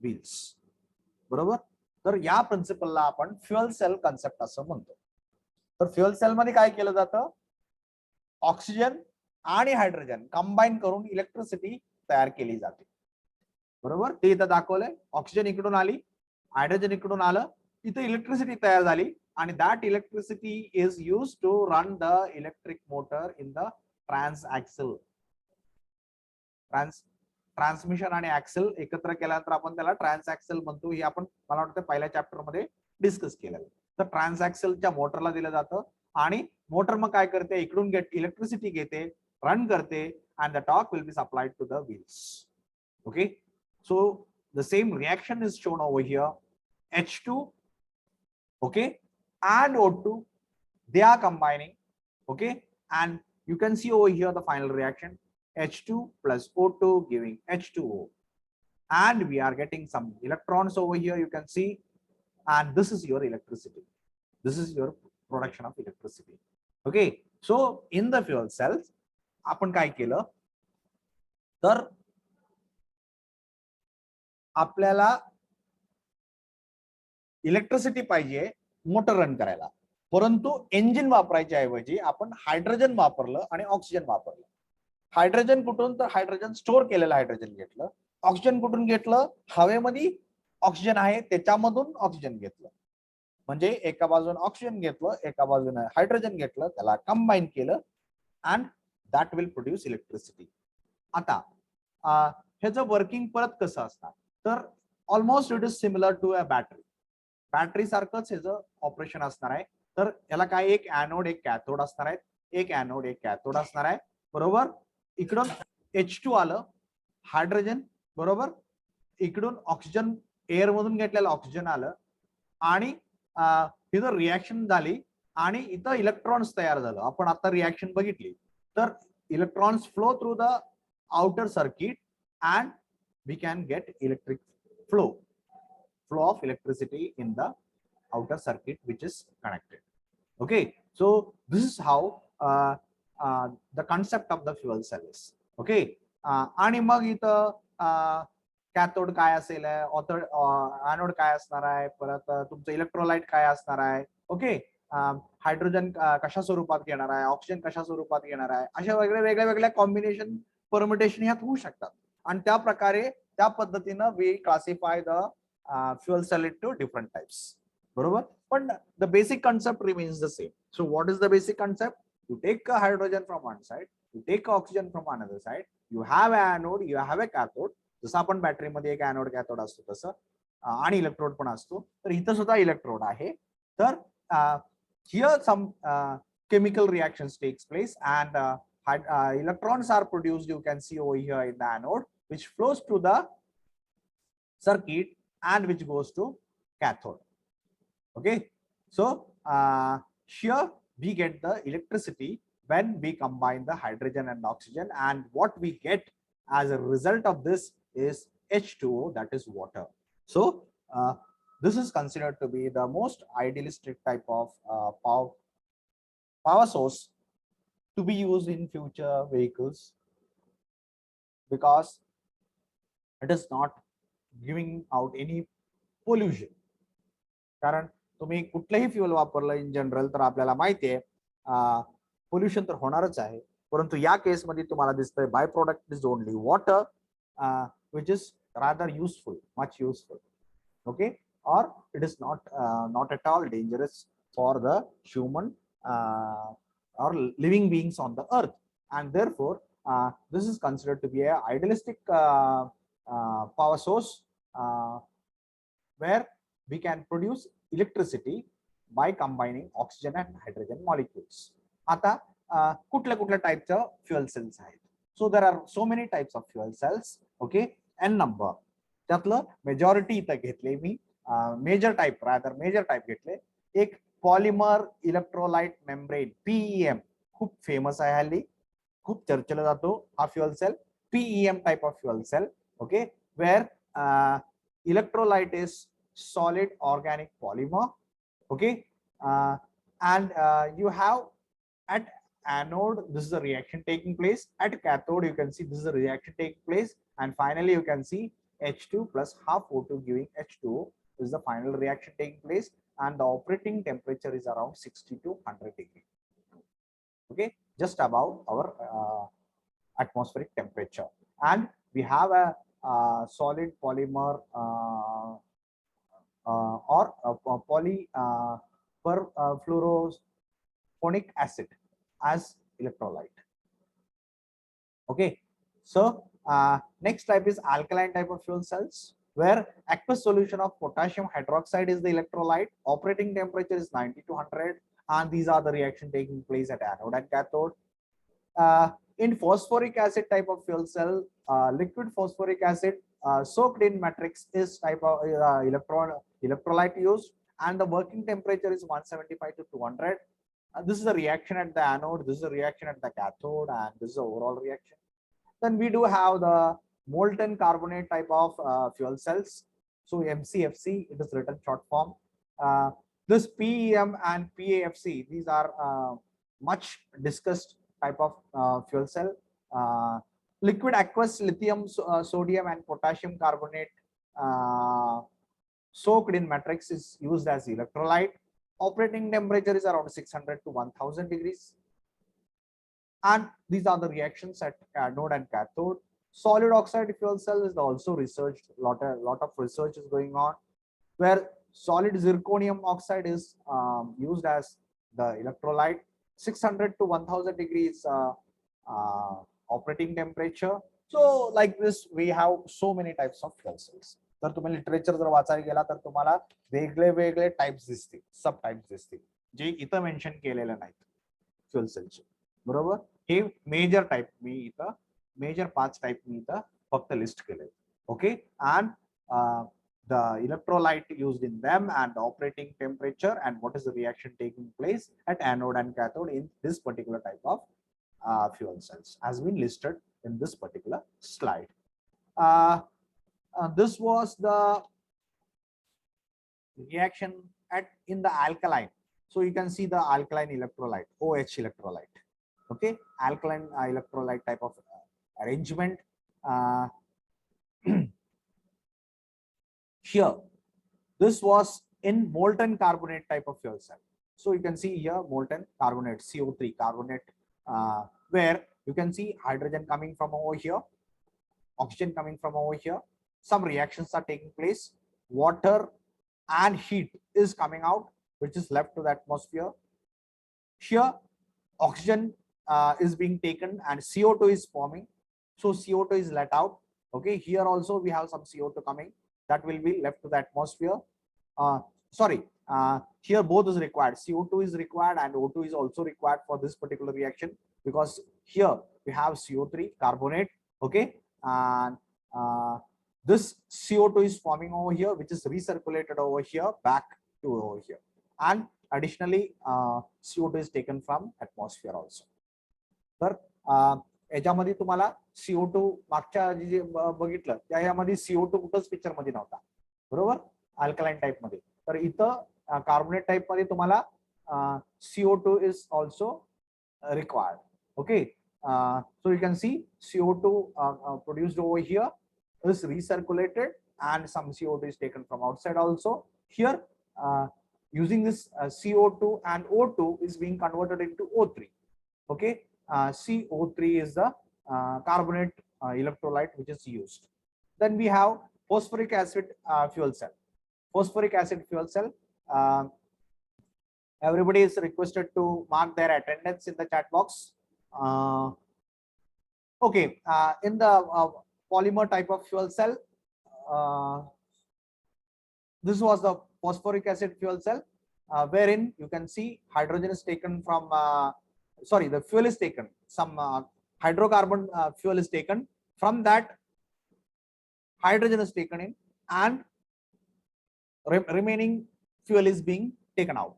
wheels. बरोबर. तर या प्रिन्सिपलला आपण fuel cell concept असं म्हणतो. तर fuel cell मध्ये काय केलं जातं, ऑक्सिजन आणि हायड्रोजन कंबाईन करून इलेक्ट्रिसिटी तयार केली जाते. बरोबर. ते इथं दाखवलंय. ऑक्सिजन इकडून आली, हायड्रोजन इकडून आलं, इथे इलेक्ट्रिसिटी तयार झाली आणि that electricity is use to run the electric motor in the transaxle. Transmission आणि ऍक्सेल एकत्र केल्यानंतर आपण त्याला ट्रान्सॲक्सल म्हणतो. हे आपण मला वाटतं पहिल्या चॅप्टर मध्ये डिस्कस केलेलं. तर ट्रान्सॲक्सलच्या मोटरला दिलं जातं आणि मोटर मग काय करते, इकडून इलेक्ट्रिसिटी घेते, रन करते, and the torque will be supplied to the wheels. Okay. So the same reaction is shown over here. H2, okay, and O2, they are combining, okay, and you can see over here the final reaction, H2 plus O2 giving H2O, and we are getting some electrons over here, you can see, and this is your electricity. This is your production of electricity. Okay, so in the fuel cells आपण काय केलं, तर आपल्याला electricity पाहिजे motor run करायला, परंतु engine वापरायच्या ऐवजी आपण हायड्रोजन वापरलं आणि ऑक्सिजन वापरलं. हायड्रोजन कुठून, तर हायड्रोजन स्टोर केलेलं हायड्रोजन घेतलं. ऑक्सिजन कुठून घेतलं, हवेमध्ये ऑक्सिजन आहे त्याच्यामधून ऑक्सिजन घेतलं. म्हणजे एका बाजून ऑक्सिजन घेतलं, एका बाजूने हायड्रोजन घेतलं, त्याला कंबाईन केलं and that will produce electricity. आता ह्याचं वर्किंग परत कसं असणार, तर almost it is similar to a battery. Battery सारखंच ह्याचं ऑपरेशन असणार आहे. तर याला काय, एक ऍनोड एक कॅथोड असणार आहे, एक ऍनोड एक कॅथोड असणार आहे. बरोबर. इकडून H2 आलं, हायड्रोजन, बरोबर, इकडून ऑक्सिजन, एअर मधून घेतलेलं ऑक्सिजन आलं आणि इथं रिॲक्शन झाली आणि इथं इलेक्ट्रॉन्स तयार झालं. आपण आता रिॲक्शन बघितली. तर electrons flow through the outer circuit and we can get electric flow of electricity in the outer circuit which is connected. Okay, so this is how the concept of the fuel cell is. Okay, आणि मग इथं cathode काय असेल, anode काय असणार आहे, परत तुमचं electrolyte काय असणार आहे. ओके, हायड्रोजन कशा स्वरूपात घेणार आहे, ऑक्सिजन कशा स्वरूपात घेणार आहे, अशा वेगळ्या वेगळ्या कॉम्बिनेशन परमिटेशन यात होऊ शकतात. आणि त्या प्रकारे त्या पद्धतीनं we classify the fuel cell into different types. बरोबर. पण the basic concept remains the same. So what is the basic concept? You take a hydrogen from one side, you take oxygen from another side, you have an anode, you have a cathode. जसं आपण battery मध्ये एक anode cathode असतो तसं, आणि electrode पण असतो. तर इथं सुद्धा इलेक्ट्रोड आहे. तर here some chemical reactions takes place and electrons are produced, you can see over here in the anode, which flows to the circuit and which goes to cathode. Okay, so here we get the electricity when we combine the hydrogen and oxygen, and what we get as a result of this is H2O, that is water. So this is considered to be the most idealistic type of power source to be used in future vehicles, because it is not giving out any pollution. कारण तुम्ही कुठलंही fuel वापरलं in general तर आपल्याला माहिती आहे pollution तर होणारच आहे. परंतु या केस मध्ये तुम्हाला दिसतंय by product is only water, which is rather useful, much useful. Okay, or it is not at all dangerous for the human or living beings on the earth, and therefore this is considered to be a idealistic power source where we can produce electricity by combining oxygen and hydrogen molecules. आता कुठल्या कुठल्या टाइपच्या fuel cells आहेत. So there are so many types of fuel cells. Okay, n number. त्यातलं majority इथं घेतले मी, major type घेतले. एक पॉलिमर इलेक्ट्रोलाइट मेम्ब्रेन, PEM, खूप फेमस आहे हल्ली, खूप चर्चेला जातो हा fuel cell. PEM type of fuel cell. Okay, where electrolyte is solid organic polymer. Okay, and you have at anode, this is the reaction taking place. At cathode, you can see this is the reaction taking place, and finally you can see H2 plus half O2 giving H2O. This is the final reaction taking place, and the operating temperature is around 60 to 100 degree. Okay, just above our atmospheric temperature, and we have a solid polymer or perfluorophonic acid as electrolyte. Okay, so next type is alkaline type of fuel cells, where aqueous solution of potassium hydroxide is the electrolyte. Operating temperature is 90 to 100, and these are the reaction taking place at anode and cathode. In phosphoric acid type of fuel cell, liquid phosphoric acid soaked in matrix is type of electrolyte used, and the working temperature is 175 to 200. This is the reaction at the anode, this is the reaction at the cathode, and this is the overall reaction. Then we do have the molten carbonate type of fuel cells. So MCFC, it is written short form. This PEM and PAFC, these are much discussed type of fuel cell. Liquid aqueous lithium, sodium, and potassium carbonate soaked in matrix is used as electrolyte. Operating temperature is around 600 to 1000 degrees. And these are the reactions at anode and cathode. Solid oxide fuel cell is also researched. Lot of research is going on, where solid zirconium oxide is used as the electrolyte. 600 to 1000 degrees operating temperature. So like this, we have so many types of fuel cells. जर तुम्ही literature जर वाचायला गेला तर तुम्हाला वेगळे वेगळे types दिसतील, सब टाइप्स दिसतील, जे इथं मेन्शन केलेले नाहीत फ्युएल सेलचे. बरोबर, हे मेजर टाइप मी इथं मेजर 5 टाइप मी इथं फक्त लिस्ट केले. Okay, and the electrolyte used in them, and the operating temperature, and what is the reaction taking place at anode and cathode in this particular type of fuel cells has been listed in this particular slide. This was the reaction in the alkaline. So you can see the alkaline electrolyte, OH electrolyte. Okay, alkaline electrolyte type of arrangement. Here, this was in molten carbonate type of fuel cell. So you can see here molten carbonate, CO3 carbonate, where you can see hydrogen coming from over here, oxygen coming from over here. Some reactions are taking place. Water and heat is coming out, which is left to the atmosphere. Here, oxygen is being taken and CO2 is forming. So CO2 is let out. Okay, here also we have some CO2 coming that will be left to the atmosphere. Here both is required. CO2 is required and O2 is also required for this particular reaction, because here we have CO3 carbonate. Okay, and this CO2 is forming over here, which is recirculated over here back to over here, and additionally CO2 is taken from atmosphere also. तर याच्यामध्ये तुम्हाला CO2 मागच्या जे बघितलं त्यामध्ये CO2 कुठंच picture मध्ये नव्हता, बरोबर, अल्कलाइन टाइप मध्ये. तर इथं कार्बोनेट टाइप मध्ये तुम्हाला CO2 is also required. Okay, so you can see CO2 produced over here is recirculated, and some CO2 is taken from outside also. Here using this CO2 and O2 is being converted into O3. Okay, CO3 is the carbonate electrolyte which is used. Then we have phosphoric acid fuel cell. Phosphoric acid fuel cell. Everybody is requested to mark their attendance in the chat box. Okay, in the polymer type of fuel cell, this was the phosphoric acid fuel cell, wherein you can see hydrogen is taken from, the fuel is taken, some hydrocarbon fuel is taken, from that hydrogen is taken in, and remaining fuel is being taken out.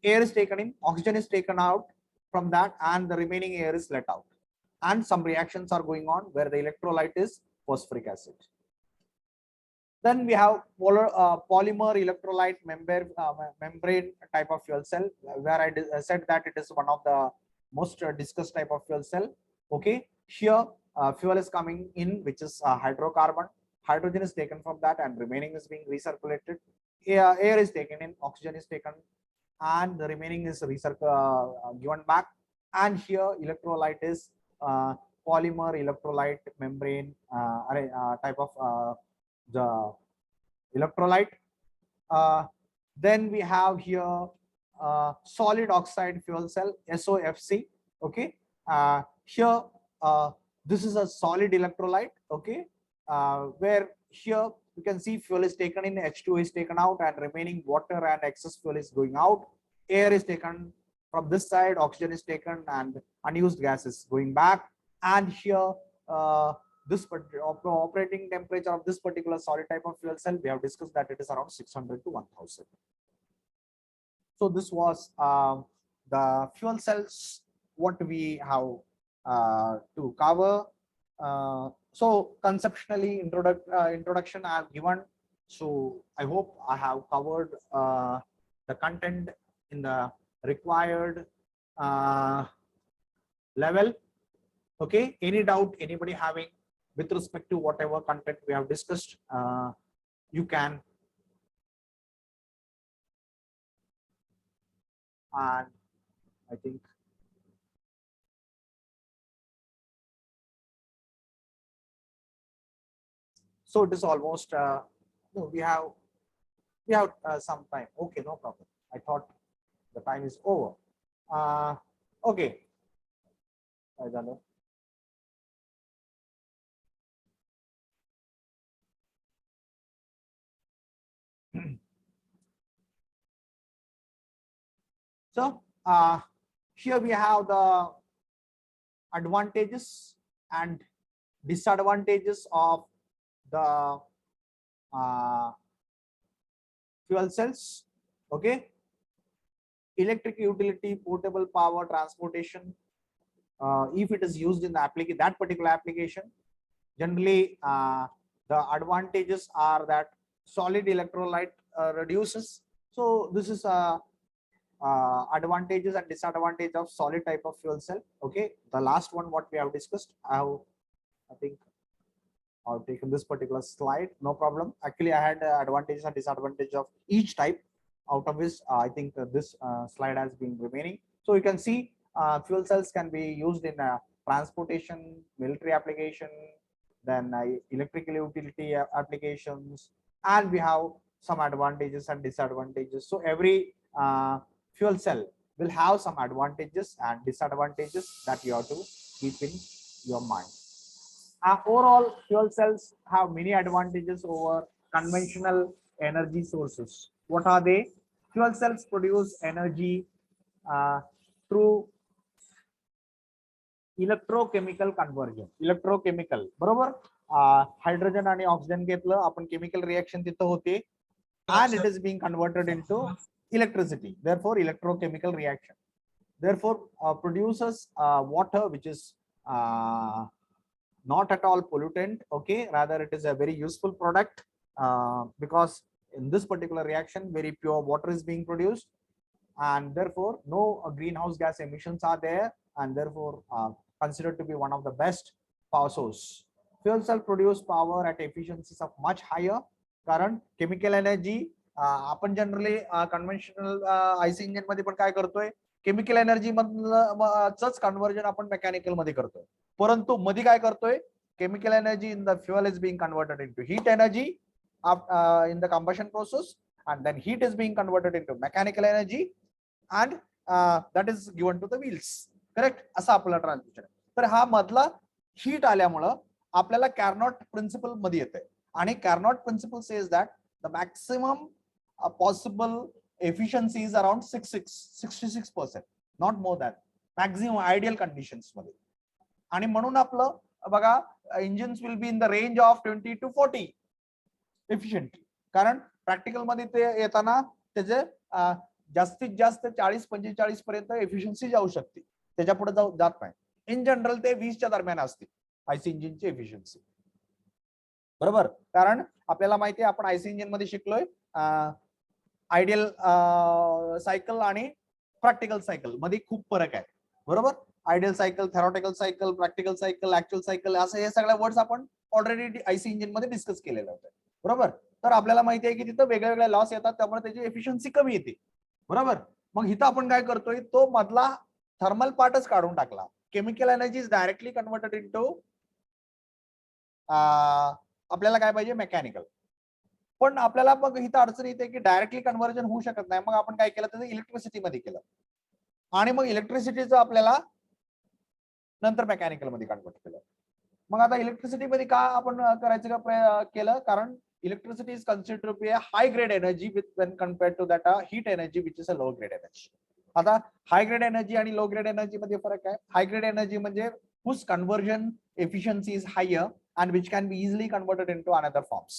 Air is taken in, oxygen is taken out from that, and the remaining air is let out. And some reactions are going on where the electrolyte is phosphoric acid. Then we have polymer electrolyte membrane type of fuel cell, where I said that it is one of the most discussed type of fuel cell. Okay, here fuel is coming in, which is hydrocarbon. Hydrogen is taken from that, and remaining is being recirculated. Air is taken in, oxygen is taken, and the remaining is given back. And here electrolyte is polymer electrolyte membrane type of the electrolyte. Then we have here solid oxide fuel cell, SOFC. Okay, here this is a solid electrolyte. Okay, where here you can see fuel is taken in, H2 is taken out, and remaining water and excess fuel is going out. Air is taken from this side, oxygen is taken, and unused gas is going back. And here this operating temperature of this particular solid type of fuel cell, we have discussed that it is around 600 to 1000. So this was the fuel cells, what we have to cover. So conceptually, introduction I have given. So I hope I have covered the content in the required level. Okay, any doubt anybody having with respect to whatever content we have discussed, you can. And I think so it is almost no, we have some time. Okay, no problem. I thought the time is over. Okay. So here we have the advantages and disadvantages of the fuel cells. Okay, electric utility, portable power, transportation. If it is used in the that particular application, generally the advantages are that solid electrolyte reduces. So this is advantages and disadvantage of solid type of fuel cell. Okay, the last one what we have discussed, I think I've taken this particular slide, no problem. Actually I had advantages and disadvantages of each type, out of which I think this slide has been remaining. So you can see fuel cells can be used in transportation, military application, then electrical utility applications, and we have some advantages and disadvantages. So every fuel cell will have some advantages and disadvantages that you have to keep in your mind. Overall, fuel cells have many advantages over conventional energy sources. What are they? Fuel cells produce energy through electrochemical conversion. Electrochemical बरोबर, hydrogen आणि oxygen घेतलं आपण, chemical reaction तिथं होते, and it is being converted into electricity. Therefore electrochemical reaction, therefore produces water which is not at all pollutant. Okay, rather it is a very useful product because in this particular reaction very pure water is being produced, and therefore no greenhouse gas emissions are there, and therefore considered to be one of the best power source. Fuel cell produce power at efficiencies of much higher. कारण chemical energy आपण generally conventional आयसी engine मध्ये पण काय करतोय, chemical energy मधलंच conversion आपण mechanical मध्ये करतोय, परंतु मध्ये काय करतोय, chemical energy in the fuel is being converted into heat energy in the combustion process, and then heat is being converted into mechanical energy, and that is given to the wheels. Correct, असा आपला transmission आहे. तर हा मधला heat आल्यामुळं आपल्याला कॅर्नॉट principal मध्ये येते, आणि Carnot principle says that the maximum possible efficiency is around 66%, not more than maximum ideal conditions मध्ये. आणि म्हणून आपलं बघा engines will be in the range of 20 to 40 efficiently, कारण प्रॅक्टिकल मध्ये ते येताना त्याचे जास्तीत जास्त 40-45 पर्यंत एफिशियन्सी जाऊ शकते, त्याच्या पुढे जात नाही. इन जनरल ते 20च्या दरम्यान असते आयसी इंजिनची एफिशियन्सी. बरोबर, कारण आपल्याला माहिती आहे आपण आयसी इंजिन मध्ये शिकलोय आयडियल सायकल आणि प्रॅक्टिकल सायकल मध्ये खूप फरक आहे. बरोबर, ideal cycle, theoretical cycle, practical cycle, actual cycle, असं हे सगळ्या वर्ड्स आपण ऑलरेडी आयसी इंजिन मध्ये डिस्कस केलेलं होतं. बरोबर, तर आपल्याला माहिती आहे की तिथं वेगळ्या वेगळ्या लॉस येतात, त्यामुळे त्याची एफिशियन्सी कमी येते. बरोबर, मग इथं आपण काय करतोय, तो मधला थर्मल पार्टच काढून टाकला. Chemical energy is directly converted into आपल्याला काय पाहिजे, मेकॅनिकल. पण आपल्याला मग इथं अडचण येते की डायरेक्टली कन्व्हर्जन होऊ शकत नाही. मग आपण काय केलं, त्याचं इलेक्ट्रिसिटी मध्ये केलं आणि मग इलेक्ट्रिसिटीचं आपल्याला नंतर मेकॅनिकल मध्ये कन्वर्ट केलं. मग आता इलेक्ट्रिसिटी मध्ये का आपण करायचं का केलं, कारण electricity is considered to be a high grade energy with when compared to that heat energy which is a low grade energy. आता हाय ग्रेड एनर्जी आणि लो ग्रेड एनर्जी मध्ये फरक आहे. हाय ग्रेड एनर्जी म्हणजे whose conversion efficiency is higher and which can be easily converted into another forms.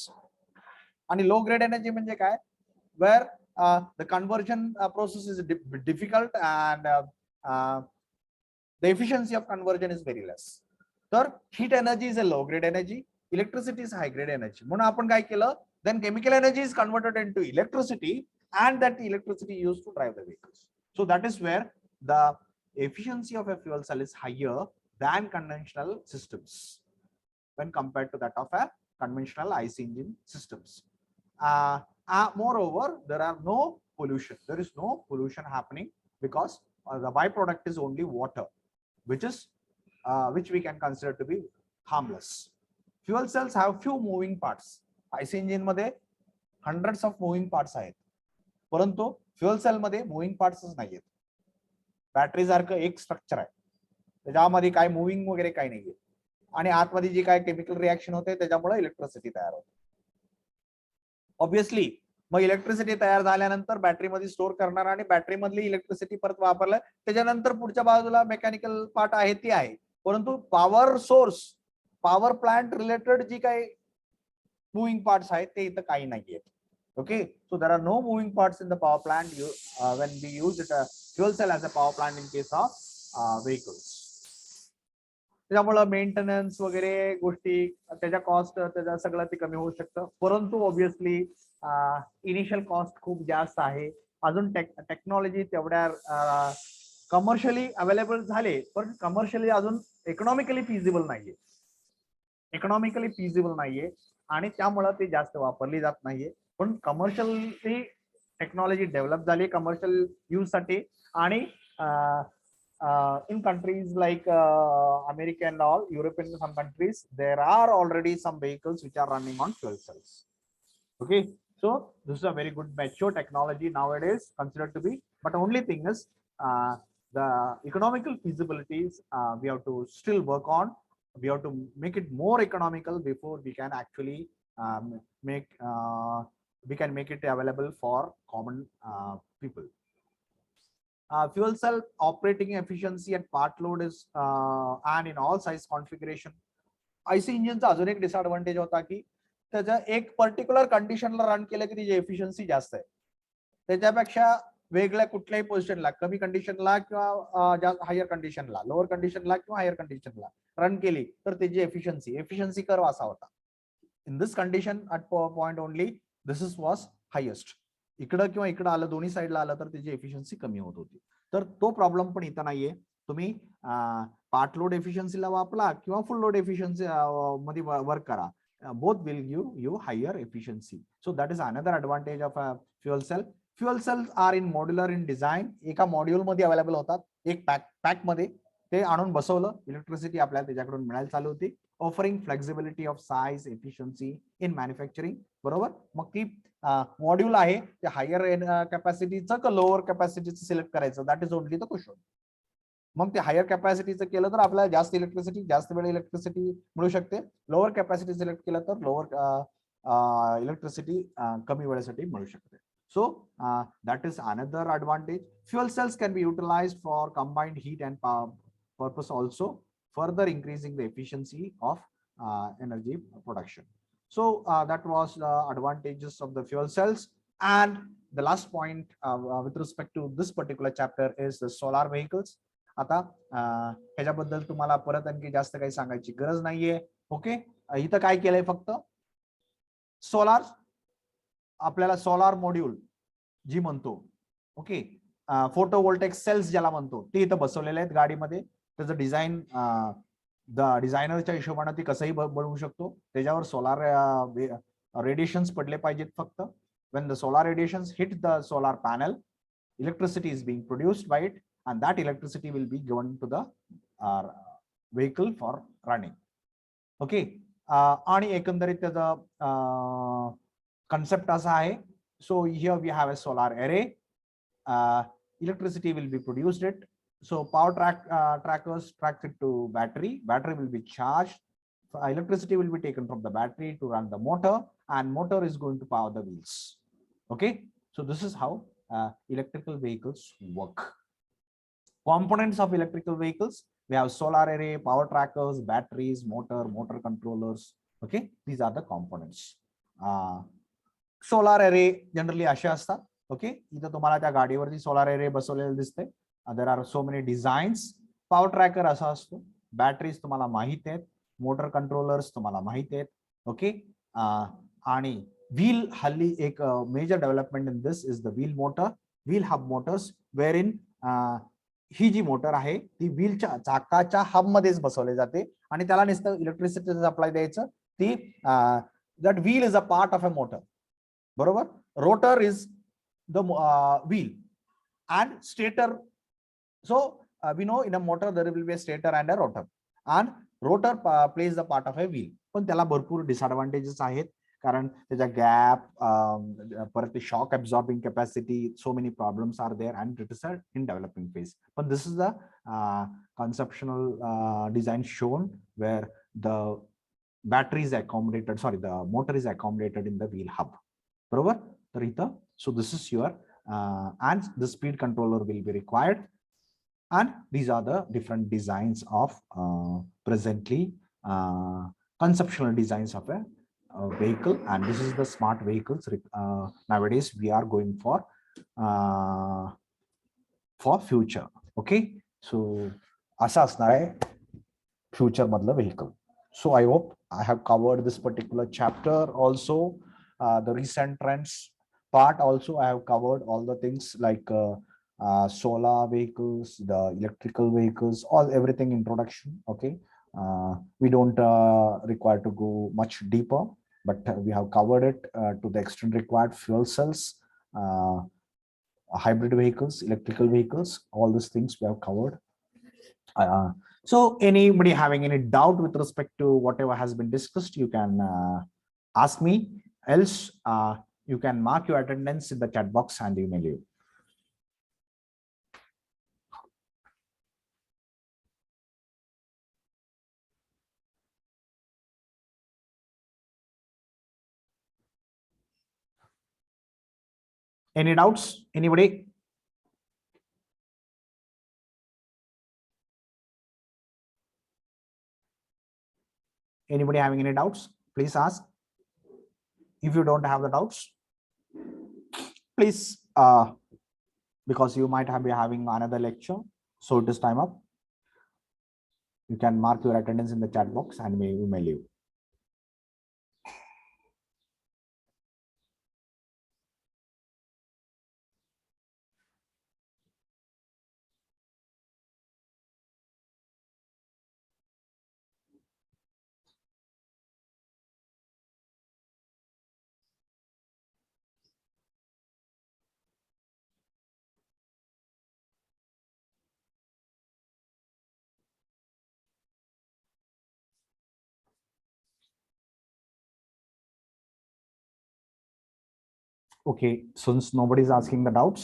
आणि लो grade energy म्हणजे काय, where the conversion process is difficult and the efficiency of conversion is very less. तर heat energy is a low grade energy, electricity is high grade energy. म्हणून आपण काय केलं, then chemical energy is converted into electricity and that electricity used to drive the vehicles. So that is where the efficiency of a fuel cell is higher than conventional systems when compared to that of a conventional IC engine systems. Moreover, there are no pollution. There is no pollution happening because the byproduct is only water, which we can consider to be harmless. Fuel cells have few moving parts. IC engine मध्ये hundreds of moving parts आहेत, परंतु fuel cell मध्ये moving पार्ट्सच नाहीयेत. Battery सारखं एक structure आहे, त्याच्यामध्ये काय मुव्हिंग वगैरे काही नाहीये आणि आतमध्ये जी काय केमिकल रिएक्शन होते त्याच्यामुळे इलेक्ट्रिसिटी तयार होते. ऑब्विसली मग इलेक्ट्रिसिटी तयार झाल्यानंतर बॅटरीमध्ये स्टोअर करणार आणि बॅटरी मधली इलेक्ट्रिसिटी परत वापरलं, त्याच्यानंतर पुढच्या बाजूला मेकॅनिकल पार्ट आहे ती आहे, परंतु power source, power plant related जी काही मुव्हिंग पार्ट्स आहेत ते इथं काही नाहीये. Okay, so there are no moving parts in the power plant when we use fuel cell as a power plant in case of vehicles. त्यामुळे maintenance वगैरे गोष्टी, त्याच्या कॉस्ट, त्याच्या सगळं ते कमी होऊ शकतं, परंतु ऑब्विसली इनिशियल कॉस्ट खूप जास्त आहे. अजून टेक्नॉलॉजी तेवढ्या कमर्शियली अवेलेबल झाले, पण कमर्शियली अजून इकॉनॉमिकली फिजिबल नाहीये आणि त्यामुळे ते जास्त वापरली जात नाहीये. पण कमर्शियली टेक्नॉलॉजी डेव्हलप झाली कमर्शियल यूज साठी आणि in countries like America and all, European some countries, there are already some vehicles which are running on fuel cells. Okay, so this is a very good mature technology nowadays considered to be, but only thing is the economical feasibilities we have to still work on. We have to make it more economical before we can actually make it available for common people. Fuel cell operating efficiency at part load is and in all size configuration. IC इंजिनचा अजून एक disadvantage होता की त्याच्या एक particular कंडिशनला run केलं की त्याची efficiency जास्त आहे, त्याच्यापेक्षा वेगळ्या कुठल्याही पोझिशनला, कमी कंडिशनला किंवा हायर कंडिशनला, लोअर कंडिशनला किंवा हायर कंडिशनला रन केली तर त्याची एफिशियन्सी कर्व असा होता. In this condition at point only this was highest. इकडं किंवा इकडं आलं, दोन्ही साईडला आलं तर त्याची एफिशियन्सी कमी होत होती. तर तो प्रॉब्लेम पण इथं नाहीये. तुम्ही पार्ट लोड एफिशियन्सीला वापरा किंवा फुल लोड एफिशियन्सी मध्ये वर्क करा, both will give you higher efficiency. So that is another advantage of a fuel cell. Fuel cells are in modular in design. एका मॉड्यूल मध्ये अवेलेबल होतात, एक पॅक मध्ये ते आणून बसवलं, इलेक्ट्रिसिटी आपल्याला त्याच्याकडून मिळायला चालू होती. Offering flexibility of size, efficiency in manufacturing. बरोबर, मग ती मॉड्यूल आहे ते हायर कॅपॅसिटीचं का लोअर कॅपॅसिटीचं सिलेक्ट करायचं, that is only the question. मग ते हायर कॅपॅसिटीचं केलं तर आपल्याला जास्त इलेक्ट्रिसिटी, जास्त वेळ इलेक्ट्रिसिटी मिळू शकते. लोअर कॅपॅसिटी सिलेक्ट केलं तर लोअर इलेक्ट्रिसिटी कमी वेळेसाठी मिळू शकते. So that is another advantage. Fuel cells can be utilized for combined heat and power purpose also, further increasing the efficiency of energy production. So that was the advantages of the fuel cells. And the last point with respect to this particular chapter is the solar vehicles. आता ह्याच्याबद्दल तुम्हाला परत आणखी जास्त काही सांगायची गरज नाहीये. ओके, इथं काय केलंय, फक्त सोलार, आपल्याला सोलार मॉड्यूल जी म्हणतो, ओके, फोटोवोल्टेक सेल्स ज्याला म्हणतो, ते इथं बसवलेले आहेत गाडीमध्ये. त्याचं डिझाईन डिझायनरच्या हिशोबाने ती कसंही बनवू शकतो. त्याच्यावर सोलार रेडिएशन्स पडले पाहिजेत फक्त. when the solar radiations hit the solar panel, electricity is being produced by it, and that electricity will be given to the vehicle for running. ओके, आणि एकंदरीत त्याचा कन्सेप्ट असा आहे. So here we have a solar array. Electricity will be produced it. So power trackers track it to battery. Battery will be charged. Electricity will be taken from the battery to run the motor, and motor is going to power the wheels. Okay, so this is how electrical vehicles work. Components of electrical vehicles: we have solar array, power trackers, batteries, motor controllers. Okay, these are the components. Solar array generally असे असतात. Okay, इथं तुम्हाला त्या गाडीवरती solar array बसवलेले दिसते. There are so many designs. Power tracker असा असतो. बॅटरीज तुम्हाला माहित आहेत. मोटर कंट्रोलर्स तुम्हाला माहित आहेत. ओके, आणि व्हील, हल्ली एक major development in this is the wheel motor, wheel hub motors, where in ही जी मोटर आहे ती व्हीलच्या चाकाच्या हब मध्येच बसवली जाते आणि त्याला नुसतं इलेक्ट्रिसिटी सप्लाय द्यायचं. ती that wheel is a part of a motor. बरोबर. Rotor is the wheel and stator. So we know in a motor there will be a stator and a rotor, and rotor plays the part of a wheel. पण त्याला भरपूर disadvantages आहेत, कारण त्याचा gap, परत shock absorbing capacity, so many problems are there and it is in developing phase. पण this is the conceptual design shown where the battery is accommodated, sorry, the motor is accommodated in the wheel hub. बरोबर. तर इथं, so this is your and the speed controller will be required, and these are the different designs of presently conceptual designs of a vehicle, and this is the smart vehicles. Nowadays we are going for future. Okay, so असा असणार आहे future मधलं vehicle. So I hope I have covered this particular chapter. Also the recent trends part also I have covered all the things like solar vehicles, the electrical vehicles, everything introduction. Okay, we don't require to go much deeper, but we have covered it to the extent required. Fuel cells, hybrid vehicles, electrical vehicles, all these things we have covered. So anybody having any doubt with respect to whatever has been discussed, you can ask me. Else you can mark your attendance in the chat box and email you. Any doubts? Anybody? Anybody having any doubts? Please ask. If you don't have the doubts, please, because you might be having another lecture, so it is time up. You can mark your attendance in the chat box and we email you. Okay, since nobody is asking the doubts,